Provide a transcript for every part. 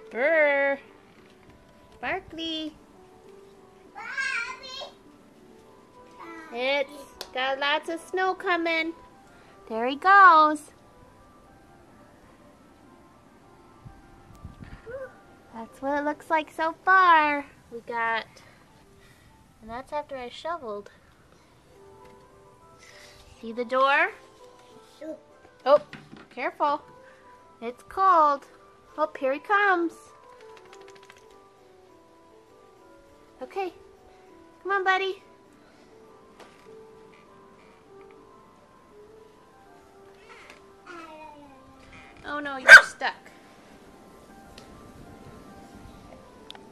Brr. Sparkly. It's got lots of snow coming. There he goes. That's what it looks like so far. We got, and that's after I shoveled. See the door? Oh, careful. It's cold. Oh, here he comes. Okay. Come on, buddy. Oh no, you're stuck.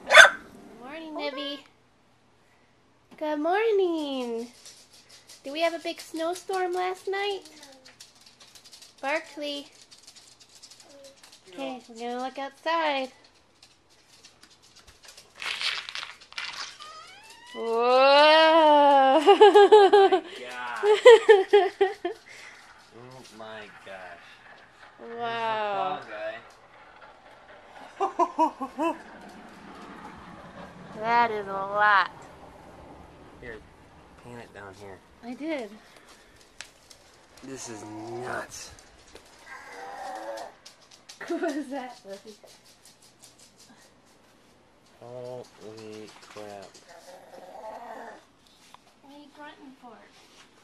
Good morning, Nivy. Good morning. Did we have a big snowstorm last night? Barkley. Okay, we're gonna look outside. Whoa! Oh my gosh. Wow. That is a lot. Here, pan it down here. I did. This is nuts. What is that, Lizzie? Holy crap. What are you grunting for?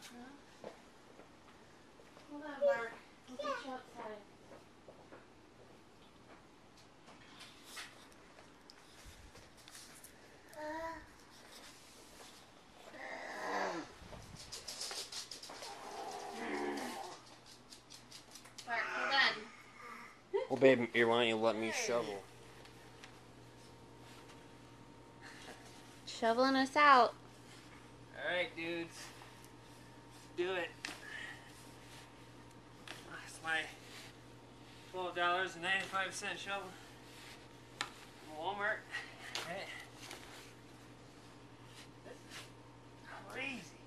Huh? Hold on, Mark. We'll get you outside. Mark, hold on. Well, babe, why don't you let me shovel? Shoveling us out. Alright, dudes. Do it. That's my $12.95 shovel from Walmart. Right. This is crazy.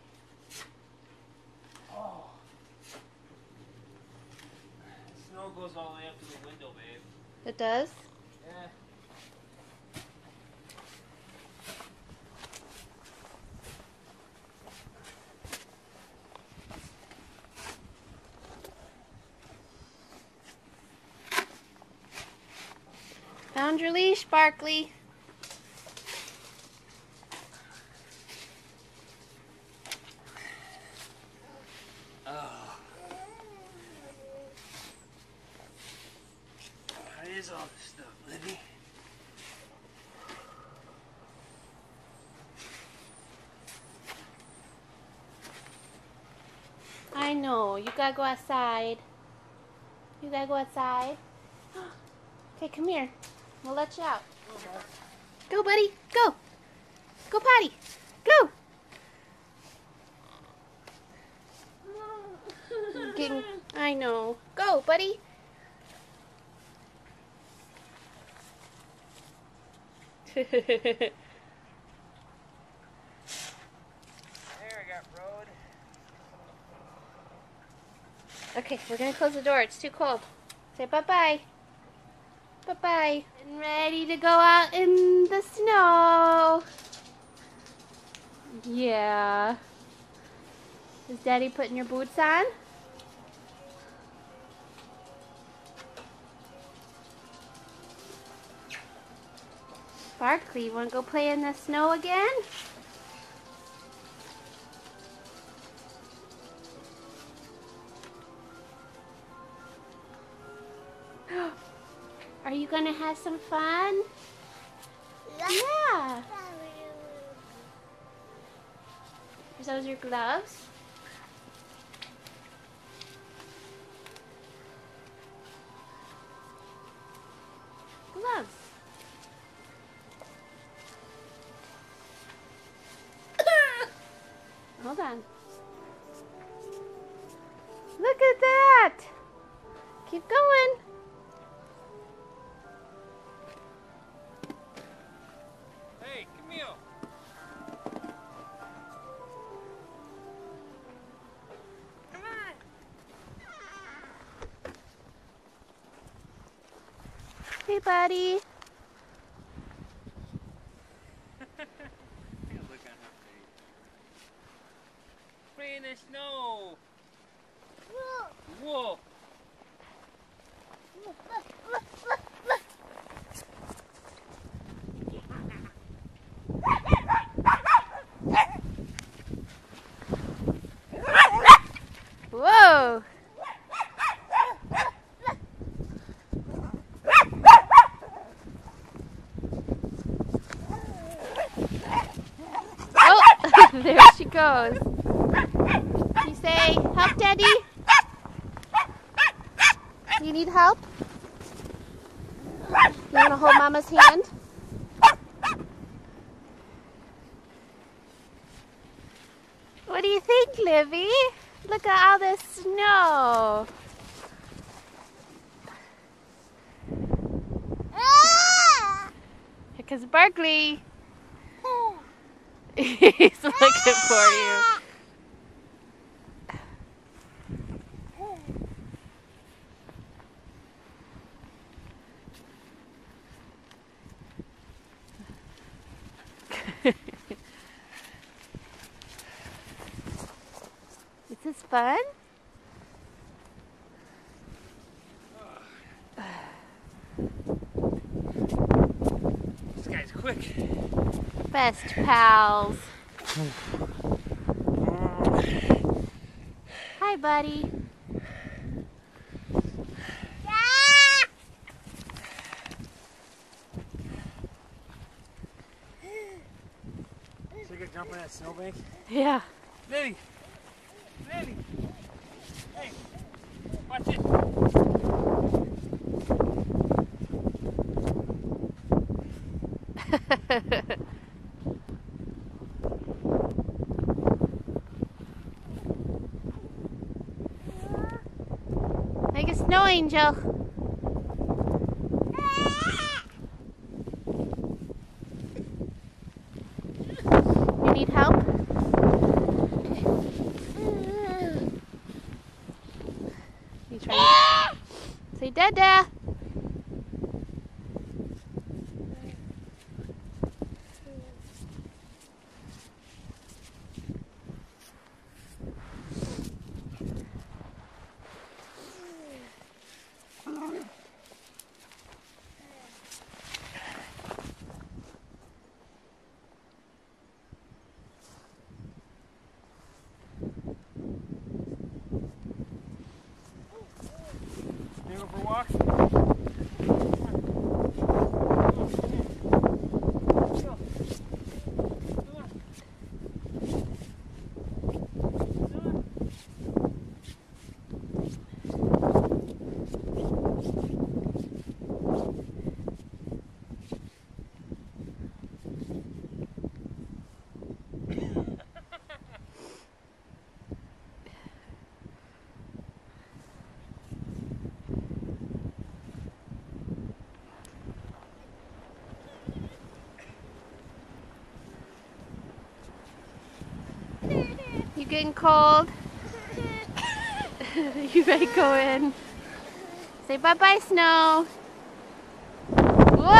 Oh. The snow goes all the way up to the window, babe. It does? Yeah. Found your leash, Barkley. Oh. What is all this stuff, Libby? I know. You gotta go outside. You gotta go outside. Okay, come here. We'll let you out. Go, buddy. Go. Go potty. Go. I know. Go, buddy. There, we got road. Okay, we're gonna close the door. It's too cold. Say bye-bye. Bye-bye. And ready to go out in the snow. Yeah. Is Daddy putting your boots on? Barkley, you wanna go play in the snow again? Are you gonna have some fun? Yeah. Are those your gloves? Gloves. Hold on. Look at that. Keep going. Hey, Camille. Come on. Hey, buddy. there's snow. Whoa. Whoa! Oh, there she goes. You say, help, Daddy? Do you need help? You want to hold Mama's hand? What do you think, Livy? Look at all this snow. Here comes Barkley. He's looking for you. Is this fun? This guy's quick. Best pals. Hi, buddy. So you could jump in that snowbank? Yeah. Lily! Lily! Hey! Watch it! Like a snow angel. You need help? You try to say Dada. You go for a walk? You getting cold? You ready to go in? Say bye-bye, snow. Whoa!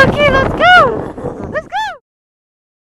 Okay, let's go!